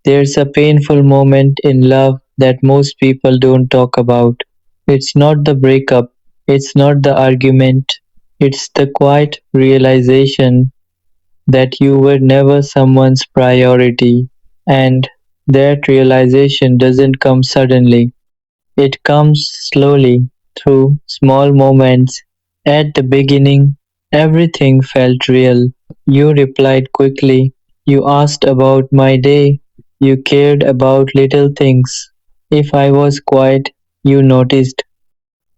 There's a painful moment in love that most people don't talk about. It's not the breakup, it's not the argument, it's the quiet realization that you were never someone's priority. And that realization doesn't come suddenly, it comes slowly through small moments. At the beginning, everything felt real. You replied quickly, you asked about my day, you cared about little things. If I was quiet, you noticed.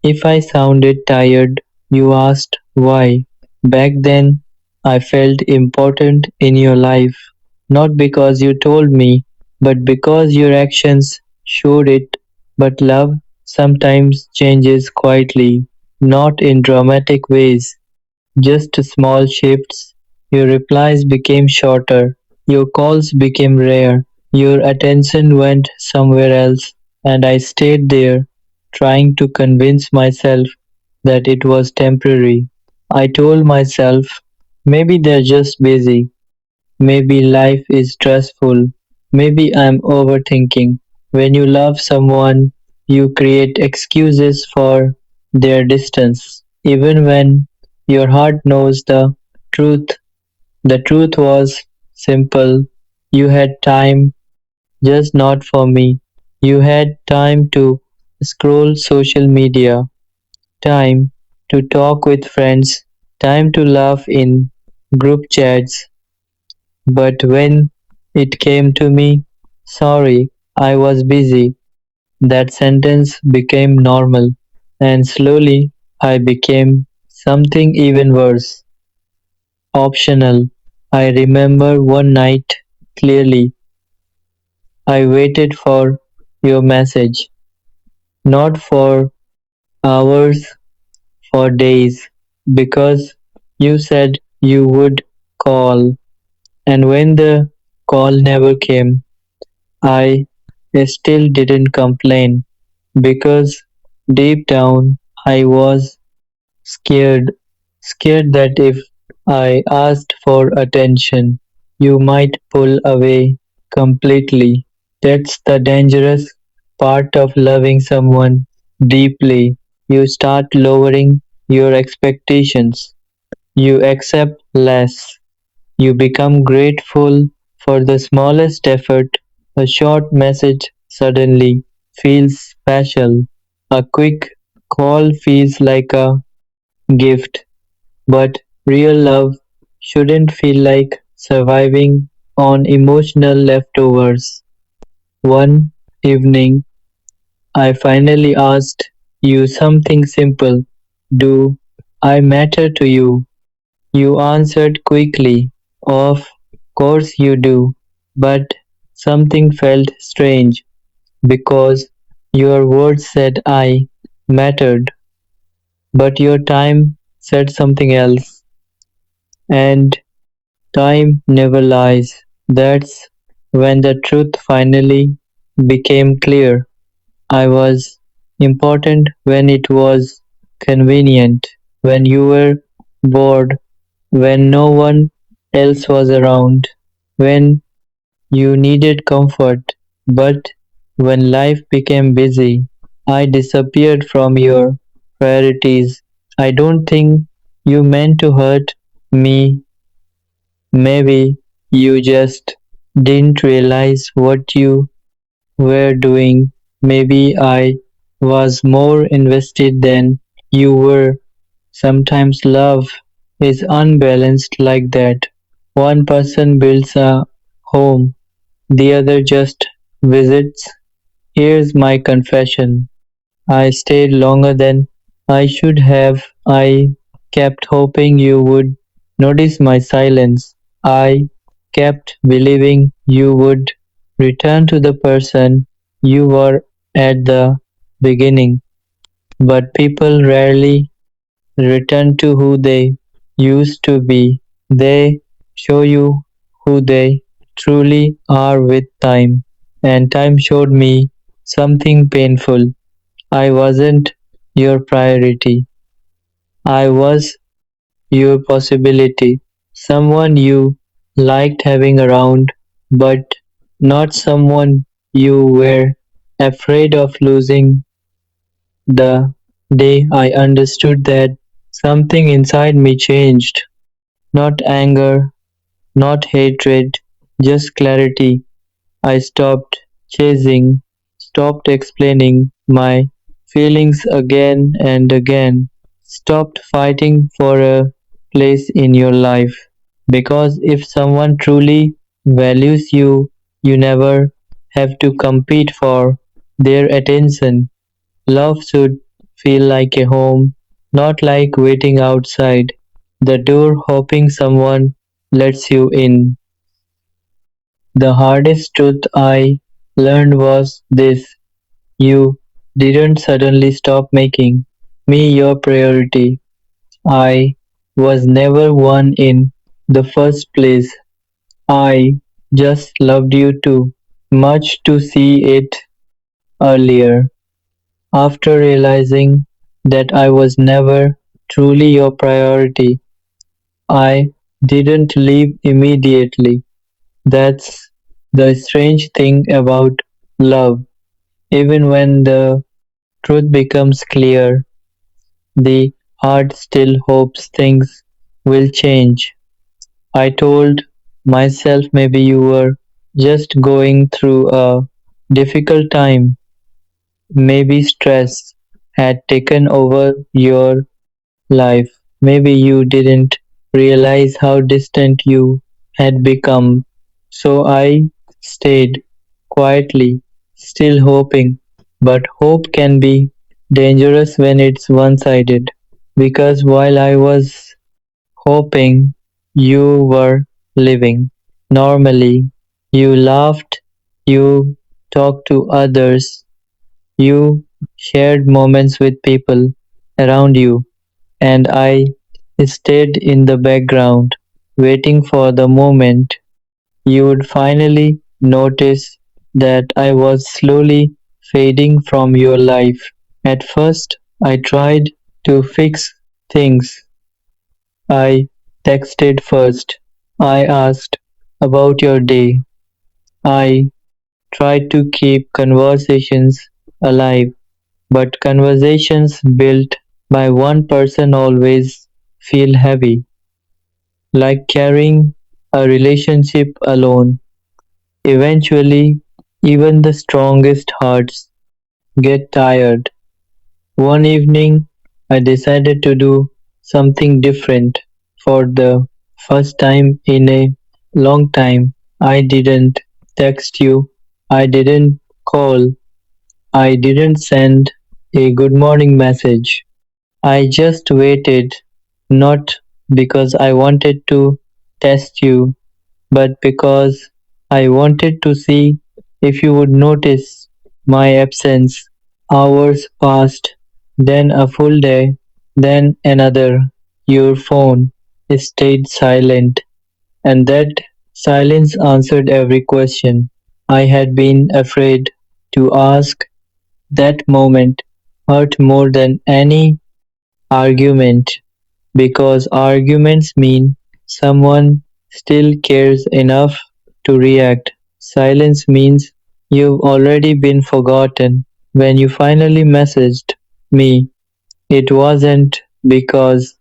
If I sounded tired, you asked why. Back then, I felt important in your life, not because you told me, but because your actions showed it. But love sometimes changes quietly, not in dramatic ways, just small shifts. Your replies became shorter, your calls became rare, your attention went somewhere else, and I stayed there, trying to convince myself that it was temporary. I told myself, maybe they're just busy, maybe life is stressful, maybe I'm overthinking. When you love someone, you create excuses for their distance, even when your heart knows the truth. The truth was simple. You had time, just not for me. You had time to scroll social media, time to talk with friends, time to laugh in group chats. But when it came to me, sorry, I was busy, that sentence became normal, and slowly I became something even worse, optional. I remember one night clearly. I waited for your message, not for hours, for days, because you said you would call, and when the call never came, I still didn't complain because deep down I was scared, scared that if I asked for attention, you might pull away completely. That's the dangerous part of loving someone deeply. You start lowering your expectations. You accept less. You become grateful for the smallest effort. A short message suddenly feels special. A quick call feels like a gift. But real love shouldn't feel like surviving on emotional leftovers. One evening, I finally asked you something simple. Do I matter to you? You answered quickly. Of course you do. But something felt strange because your words said I mattered, but your time said something else. And time never lies. That's when the truth finally became clear. I was important when it was convenient, when you were bored, when no one else was around, when you needed comfort. But when life became busy, I disappeared from your priorities. I don't think you meant to hurt me. Maybe you just didn't realize what you were doing. Maybe I was more invested than you were. Sometimes love is unbalanced like that. One person builds a home, the other just visits. Here's my confession. I stayed longer than I should have. I kept hoping you would notice my silence. I kept believing you would return to the person you were at the beginning. But people rarely return to who they used to be. They show you who they truly are with time. And time showed me something painful. I wasn't your priority. I was your possibility. Someone you liked having around, but not someone you were afraid of losing. The day I understood that, something inside me changed. Not anger, not hatred, just clarity. I stopped chasing, stopped explaining my feelings again and again, stopped fighting for a place in your life. Because if someone truly values you, you never have to compete for their attention. Love should feel like a home, not like waiting outside the door hoping someone lets you in. The hardest truth I learned was this: you didn't suddenly stop making me your priority. I was never one in the first place. I just loved you too much to see it earlier. After realizing that I was never truly your priority, I didn't leave immediately. That's the strange thing about love. Even when the truth becomes clear, the heart still hopes things will change. I told myself maybe you were just going through a difficult time, maybe stress had taken over your life, maybe you didn't realize how distant you had become. So I stayed quietly, still hoping. But hope can be dangerous when it's one sided. Because while I was hoping, you were living normally. You laughed, you talked to others, you shared moments with people around you, and I stayed in the background, waiting for the moment you would finally notice that I was slowly fading from your life. At first, I tried to fix things. I texted first. I asked about your day. I tried to keep conversations alive, but conversations built by one person always feel heavy, like carrying a relationship alone. Eventually, even the strongest hearts get tired. One evening, I decided to do something different. For the first time in a long time, I didn't text you, I didn't call, I didn't send a good morning message. I just waited, not because I wanted to test you, but because I wanted to see if you would notice my absence. Hours passed, then a full day, then another. Your phone stayed silent, and that silence answered every question I had been afraid to ask. That moment hurt more than any argument, because arguments mean someone still cares enough to react. Silence means you've already been forgotten. When you finally messaged me, it wasn't because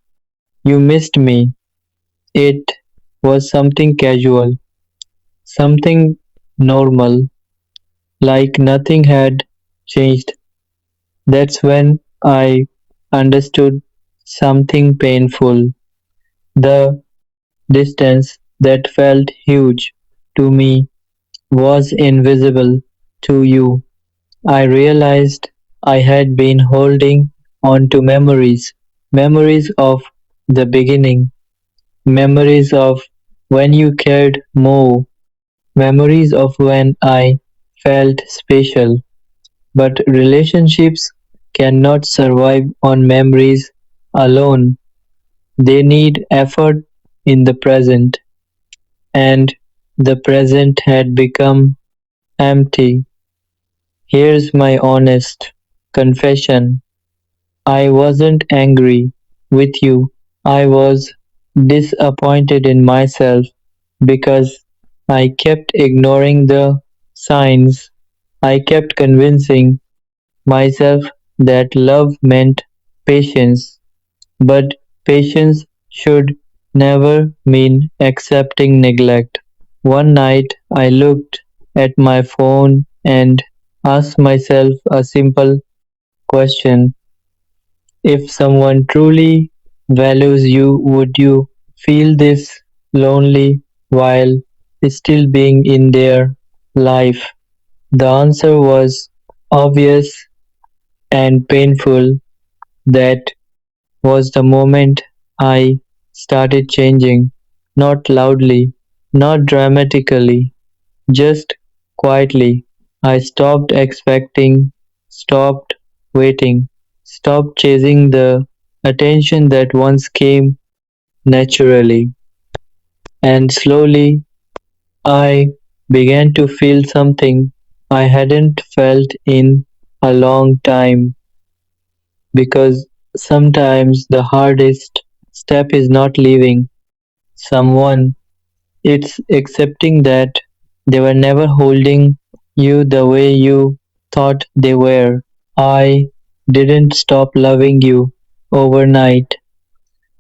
you missed me, it was something casual, something normal, like nothing had changed. That's when I understood something painful. The distance that felt huge to me was invisible to you. I realized I had been holding on to memories, memories of the beginning, memories of when you cared more, memories of when I felt special. But relationships cannot survive on memories alone. They need effort in the present, and the present had become empty. Here's my honest confession: I wasn't angry with you, I was disappointed in myself because I kept ignoring the signs. I kept convincing myself that love meant patience, but patience should never mean accepting neglect. One night I looked at my phone and asked myself a simple question: if someone truly values you, would you feel this lonely while still being in their life? The answer was obvious and painful. That was the moment I started changing. Not loudly, not dramatically, just quietly. I stopped expecting, stopped waiting, stopped chasing the attention that once came naturally. And slowly I began to feel something I hadn't felt in a long time, because sometimes the hardest step is not leaving someone, it's accepting that they were never holding you the way you thought they were. I didn't stop loving you overnight.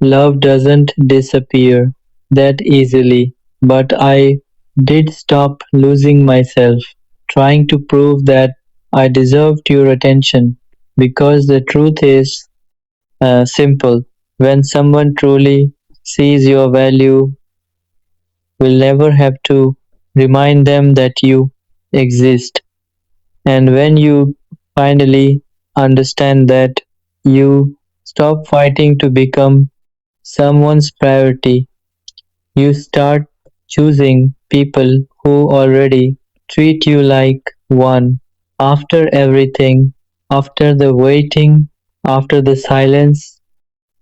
Love doesn't disappear that easily, but I did stop losing myself trying to prove that I deserved your attention, because the truth is simple. When someone truly sees your value, will never have to remind them that you exist. And when you finally understand that, you stop fighting to become someone's priority. You start choosing people who already treat you like one. After everything, after the waiting, after the silence,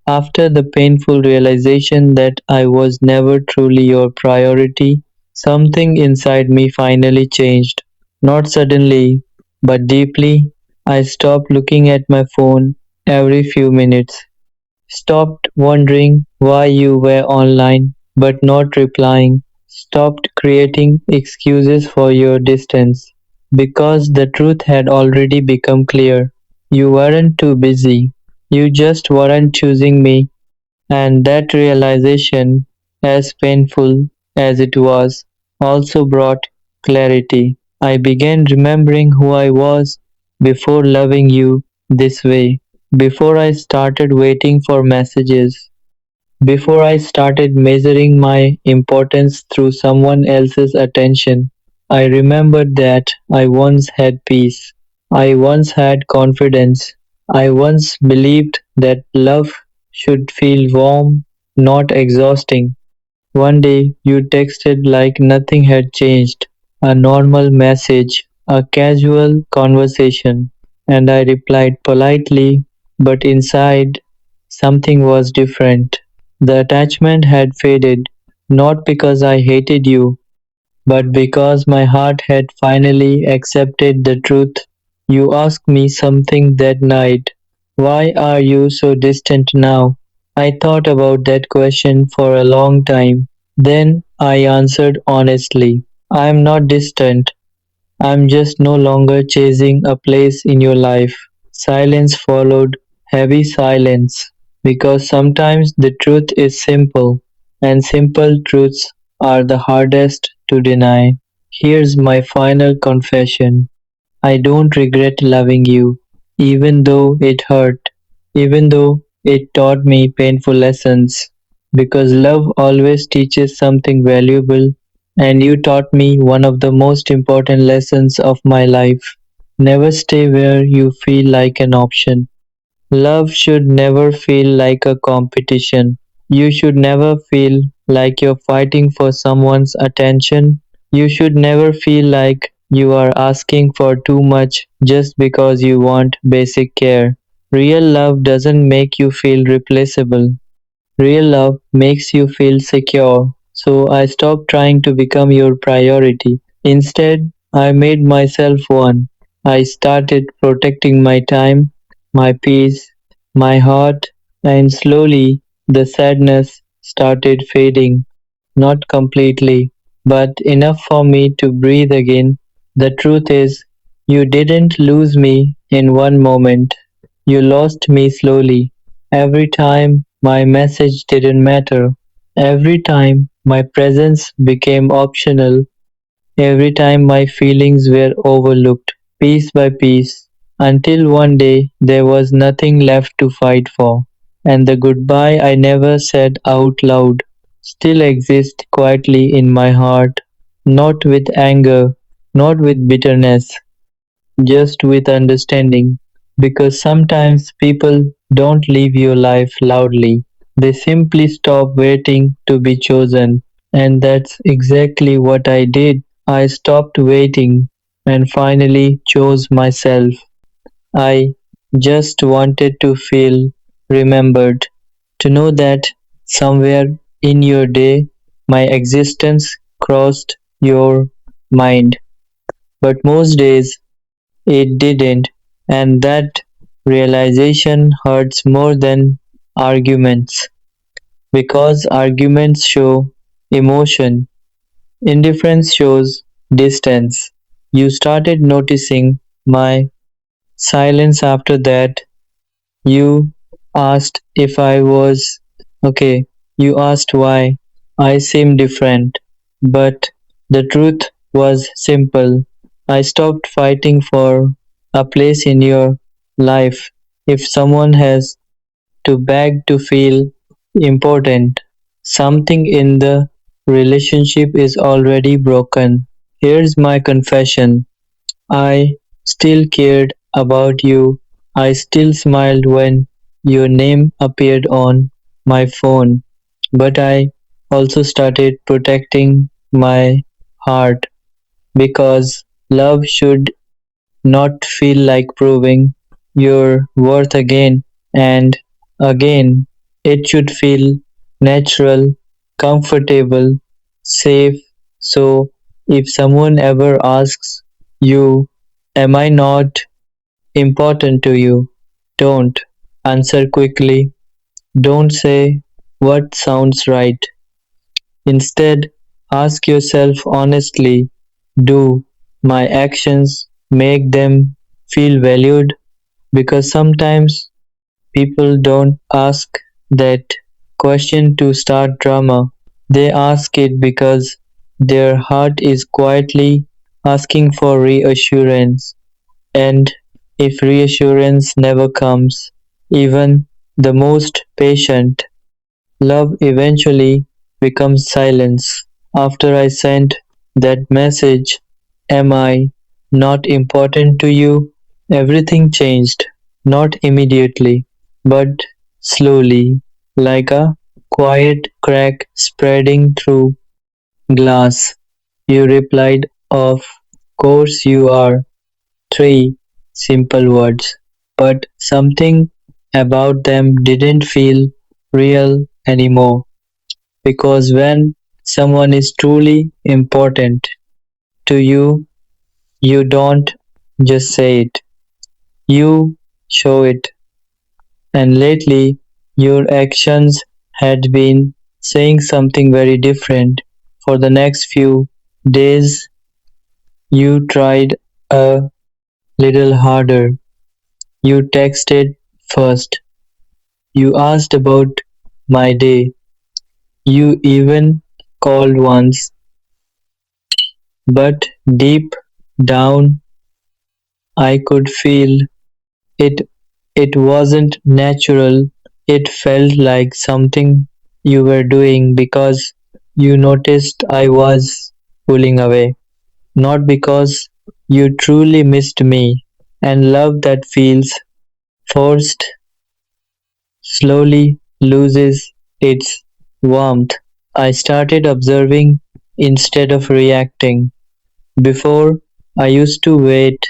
after the painful realization that I was never truly your priority, something inside me finally changed. Not suddenly, but deeply. I stopped looking at my phone every few minutes, stopped wondering why you were online but not replying, stopped creating excuses for your distance, because the truth had already become clear. You weren't too busy, you just weren't choosing me. And that realization, as painful as it was, also brought clarity. I began remembering who I was before loving you this way, before I started waiting for messages, before I started measuring my importance through someone else's attention. I remembered that I once had peace. I once had confidence. I once believed that love should feel warm, not exhausting. One day you texted like nothing had changed, a normal message, a casual conversation, and I replied politely, but inside something was different. The attachment had faded, not because I hated you, but because my heart had finally accepted the truth. You asked me something that night. Why are you so distant now? I thought about that question for a long time. Then I answered honestly. I am not distant. I'm just no longer chasing a place in your life. Silence followed, heavy silence, because sometimes the truth is simple, and simple truths are the hardest to deny. Here's my final confession. I don't regret loving you, even though it hurt, even though it taught me painful lessons, because love always teaches something valuable, and you taught me one of the most important lessons of my life. Never stay where you feel like an option. Love should never feel like a competition. You should never feel like you're fighting for someone's attention. You should never feel like you are asking for too much just because you want basic care. Real love doesn't make you feel replaceable. Real love makes you feel secure. So I stopped trying to become your priority. Instead, I made myself one. I started protecting my time, my peace, my heart, and slowly the sadness started fading. Not completely, but enough for me to breathe again. The truth is, you didn't lose me in one moment. You lost me slowly. Every time my message didn't matter. Every time my presence became optional. Every time my feelings were overlooked, piece by piece, until one day there was nothing left to fight for, and the goodbye I never said out loud still exists quietly in my heart, not with anger, not with bitterness, just with understanding. Because sometimes people don't live your life loudly, they simply stop waiting to be chosen. And that's exactly what I did. I stopped waiting and finally chose myself. I just wanted to feel remembered, to know that somewhere in your day my existence crossed your mind. But most days it didn't, and that realization hurts more than arguments because arguments show emotion. Indifference shows distance. You started noticing my silence after that. You asked if I was okay. You asked why I seemed different. But the truth was simple. I stopped fighting for a place in your life. If someone has to beg to feel important, something in the relationship is already broken. Here's my confession. I still cared about you. I still smiled when your name appeared on my phone. But I also started protecting my heart because love should not feel like proving your worth again and again. It should feel natural, comfortable, safe. So if someone ever asks you, am I not important to you? Don't answer quickly. Don't say what sounds right. Instead, ask yourself honestly, do my actions make them feel valued? Because sometimes people don't ask that question to start drama. They ask it because their heart is quietly asking for reassurance. And if reassurance never comes, even the most patient love eventually becomes silence. After I sent that message, am I not important to you? Everything changed, not immediately, but slowly, like a quiet crack spreading through glass. You replied, of course you are. Three simple words, but something about them didn't feel real anymore. Because when someone is truly important to you, you don't just say it, you show it. And lately, your actions had been saying something very different. For the next few days, you tried a little harder. You texted first. You asked about my day. You even called once. But deep down, I could feel it. It wasn't natural. It felt like something you were doing because you noticed I was pulling away, not because you truly missed me. And love that feels forced slowly loses its warmth. I started observing instead of reacting. Before, I used to wait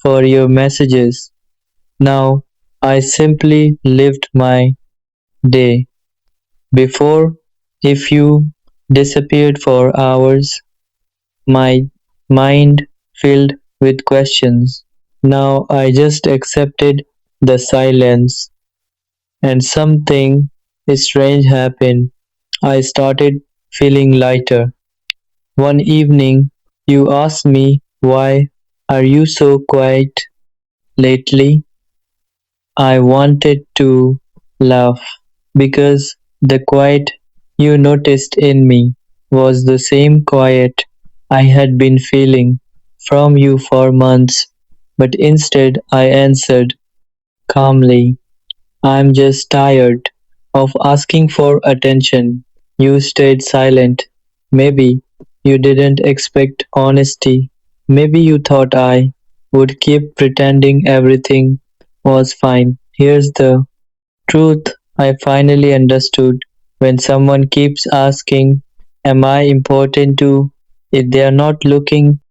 for your messages. Now, I simply lived my day. Before, if you disappeared for hours, my mind filled with questions. Now I just accepted the silence, and something strange happened. I started feeling lighter. One evening, you asked me why Are you so quiet lately? I wanted to laugh because the quiet you noticed in me was the same quiet I had been feeling from you for months, but instead I answered calmly, I'm just tired of asking for attention. You stayed silent. Maybe you didn't expect honesty. Maybe you thought I would keep pretending everything was fine. Here's the truth I finally understood. When someone keeps asking, am I important too? If they are not looking